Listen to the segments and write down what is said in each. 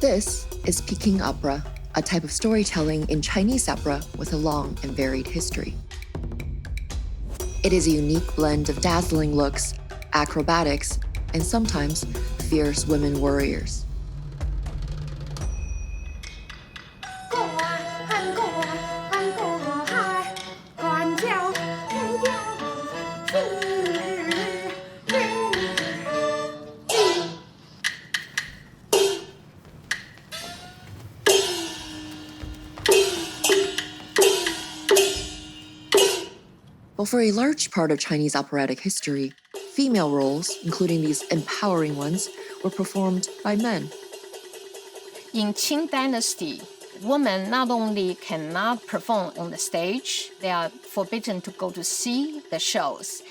This is Peking opera, a type of storytelling in Chinese opera with a long and varied history. It is a unique blend of dazzling looks, acrobatics, and sometimes fierce women warriors. But for a large part of Chinese operatic history, female roles, including these empowering ones, were performed by men. In Qing Dynasty, women not only cannot perform on the stage, they are forbidden to go to see the shows.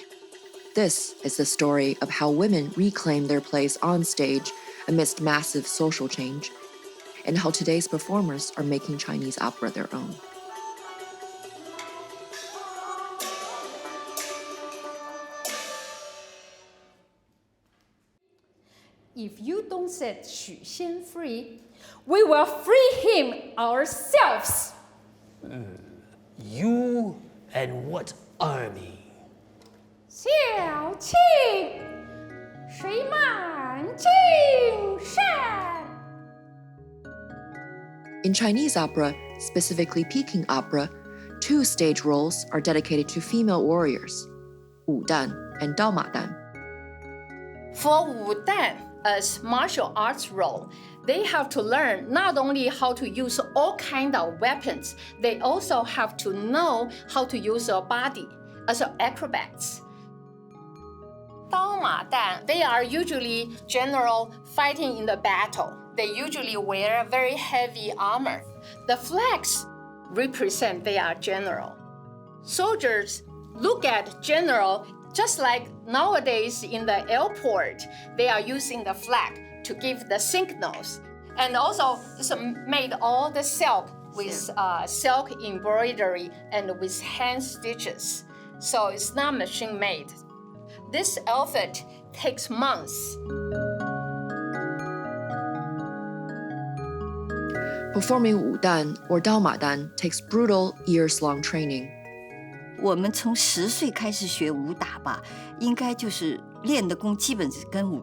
This is the story of how women reclaim their place on stage amidst massive social change, and how today's performers are making Chinese opera their own. If you don't set Xu Xian free, we will free him ourselves. You and what army? 小庆，水满金山。 In Chinese opera, specifically Peking opera, 2 stage roles are dedicated to female warriors, Wu Dan and Dao Ma Dan. For Wu Dan, as martial arts role, they have to learn not only how to use all kind of weapons, they also have to know how to use their body as acrobats. Dao Ma Dan, they are usually general fighting in the battle. They usually wear very heavy armor. The flags represent they are general. Soldiers look at general just like nowadays in the airport, they are using the flag to give the signals. And also, it's made all the silk with silk embroidery and with hand stitches. So it's not machine made. This outfit takes months. Performing Wu Dan or Dao Ma Dan takes brutal years-long training. 我们从10岁开始学武打吧，应该就是练的功基本是跟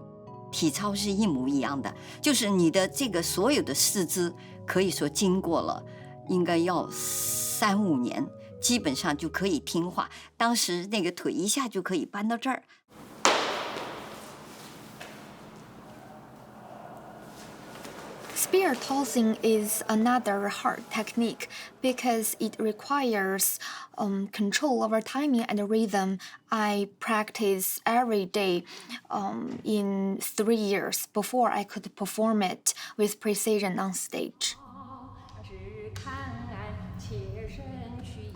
体操是一模一样的，就是你的这个所有的四肢可以说经过了，应该要3、5年，基本上就可以听话。当时那个腿一下就可以搬到这儿。 Spear tossing is another hard technique because it requires control over timing and rhythm. I practice every day in 3 years before I could perform it with precision on stage.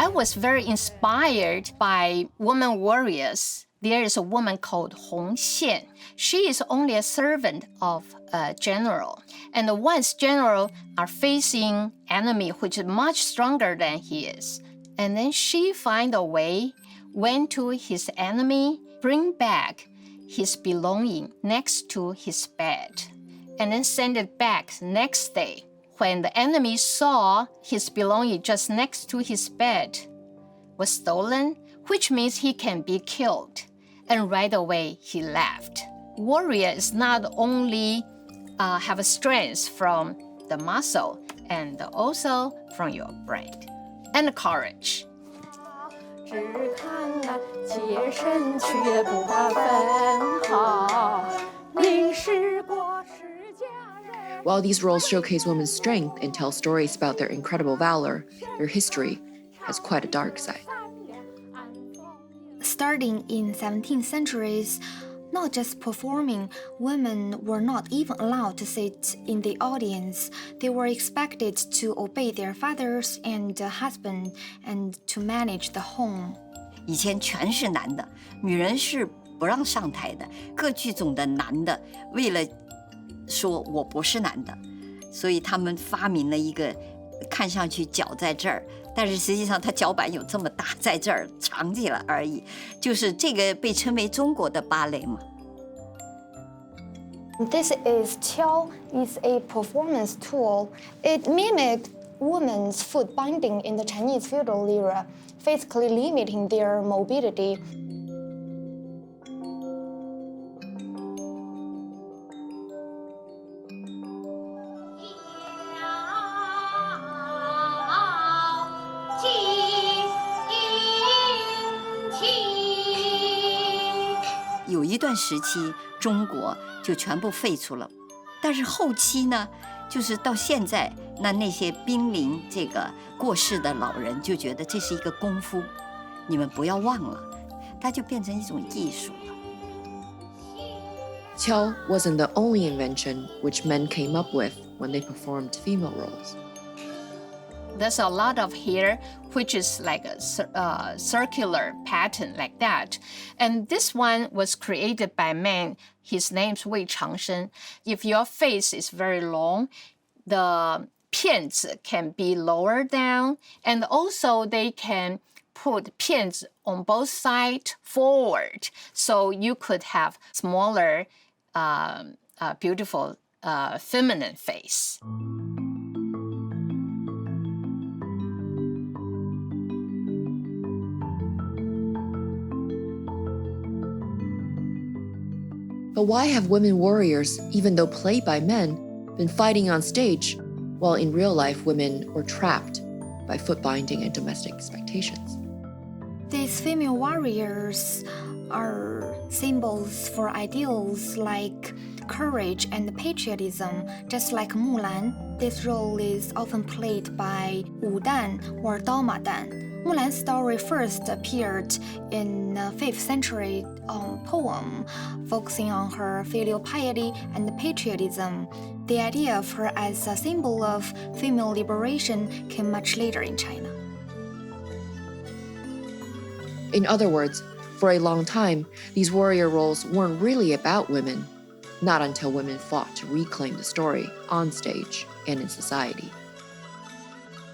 I was very inspired by women warriors. There is a woman called Hong Xian. She is only a servant of a general. And once general are facing enemy which is much stronger than he is. And then she find a way, went to his enemy, bring back his belonging next to his bed. And then send it back next day. When the enemy saw his belonging just next to his bed was stolen, which means he can be killed. And right away, he left. Warrior is not only have a strength from the muscle, and also from your brain, and courage. While these roles showcase women's strength and tell stories about their incredible valor, their history has quite a dark side. Starting in 17th centuries, not just performing, women were not even allowed to sit in the audience. They were expected to obey their fathers and husband and to manage the home. 以前全是男的，女人是不让上台的。各剧种的男的为了说我不是男的，所以他们发明了一个看上去脚在这儿。 但是实际上，它脚板有这么大，在这儿藏起来而已。就是这个被称为中国的芭蕾嘛。This is Qiao. It's a performance tool. It mimicked women's foot binding in the Chinese feudal era, physically limiting their mobility.有一段时期，中国就全部废除了，但是后期呢，就是到现在，那些濒临这个过世的老人就觉得这是一个功夫，你们不要忘了，它就变成一种艺术了。Qiao wasn't the only invention which men came up with when they performed female roles. There's a lot of hair, which is like a circular pattern like that. And this one was created by man. His name's Wei Changshen. If your face is very long, the pins can be lower down. And also they can put pins on both sides forward. So you could have smaller, beautiful, feminine face. But why have women warriors, even though played by men, been fighting on stage, while in real life women were trapped by foot binding and domestic expectations? These female warriors are symbols for ideals like courage and patriotism, just like Mulan. This role is often played by Wu Dan or Dao Ma Dan. Mulan's story first appeared in a 5th century poem focusing on her filial piety and patriotism. The idea of her as a symbol of female liberation came much later in China. In other words, for a long time, these warrior roles weren't really about women, not until women fought to reclaim the story on stage and in society.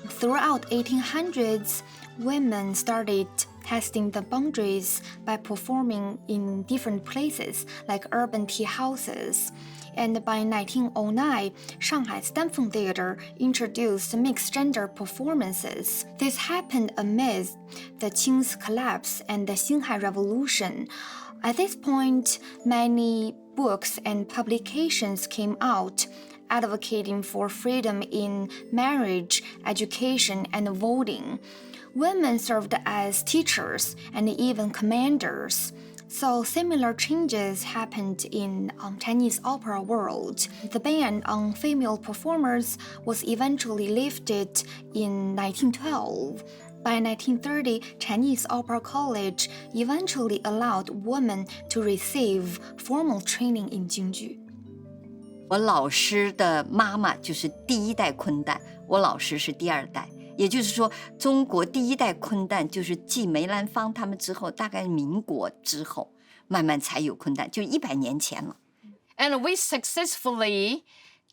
Throughout 1800s, women started testing the boundaries by performing in different places like urban tea houses. And by 1909, Shanghai's Danfeng Theater introduced mixed-gender performances. This happened amid the Qing's collapse and the Xinhai Revolution. At this point, many books and publications came out advocating for freedom in marriage, education, and voting. Women served as teachers and even commanders. So similar changes happened in Chinese opera world. The ban on female performers was eventually lifted in 1912. By 1930, Chinese Opera College eventually allowed women to receive formal training in Jingju. 我老师的妈妈就是第一代昆旦，我老师是第二代。也就是说，中国第一代昆旦就是继梅兰芳他们之后，大概民国之后，慢慢才有昆旦，就100年前了。And we successfully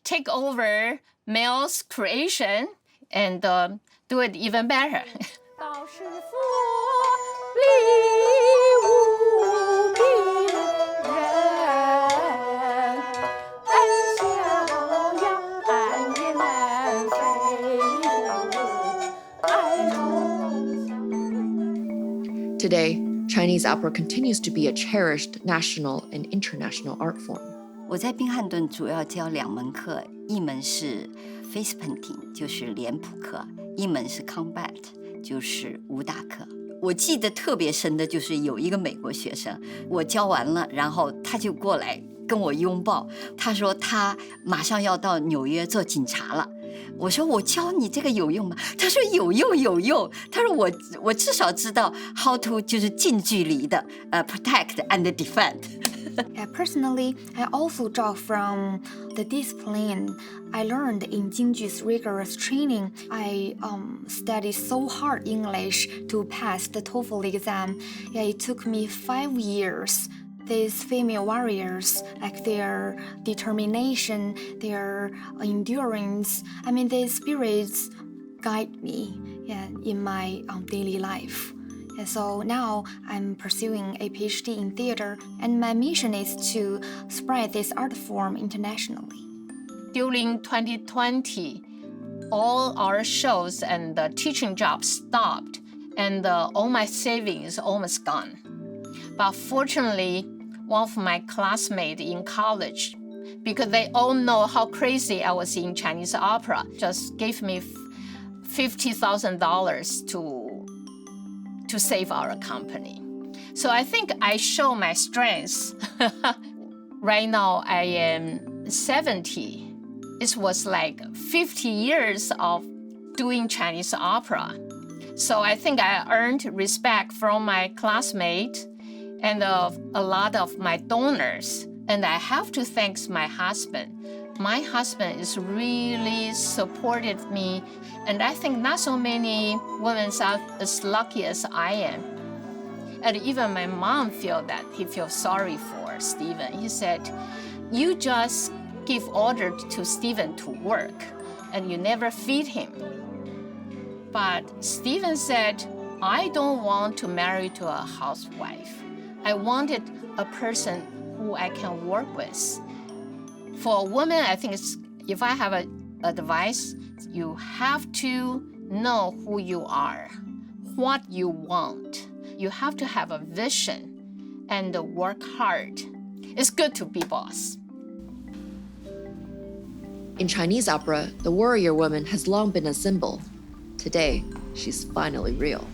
take over male's creation and do it even better. 道是佛，礼无别人，安逍遥，安也难飞渡，爱中相对。 Today, Chinese opera continues to be a cherished national and international art form. 我在宾汉顿主要教2门课，一门是 face painting， 就是脸谱课；一门是 combat， 就是武打课。我记得特别深的就是有一个美国学生，我教完了，然后他就过来跟我拥抱，他说他马上要到纽约做警察了。我说我教你这个有用吗？他说有用有用。他说我至少知道 how to 就是近距离的protect and defend。Personally, I also draw from the discipline I learned in Jingju's rigorous training. I studied so hard English to pass the TOEFL exam. Yeah, it took me 5 years. These female warriors, like their determination, their endurance, these spirits guide me in my daily life. And so now I'm pursuing a PhD in theater, and my mission is to spread this art form internationally. During 2020, all our shows and the teaching jobs stopped, and all my savings almost gone. But fortunately, one of my classmates in college, because they all know how crazy I was in Chinese opera, just gave me $50,000 to save our company. So I think I show my strengths. Right now I am 70. It was like 50 years of doing Chinese opera. So I think I earned respect from my classmates and a lot of my donors. And I have to thank my husband. My husband is really supported me. And I think not so many women are as lucky as I am. And even my mom felt that he feels sorry for Stephen. He said, you just give order to Stephen to work and you never feed him. But Stephen said, I don't want to marry to a housewife. I wanted a person who I can work with. For a woman, I think if I have an advice, you have to know who you are, what you want. You have to have a vision and work hard. It's good to be boss. In Chinese opera, the warrior woman has long been a symbol. Today, she's finally real.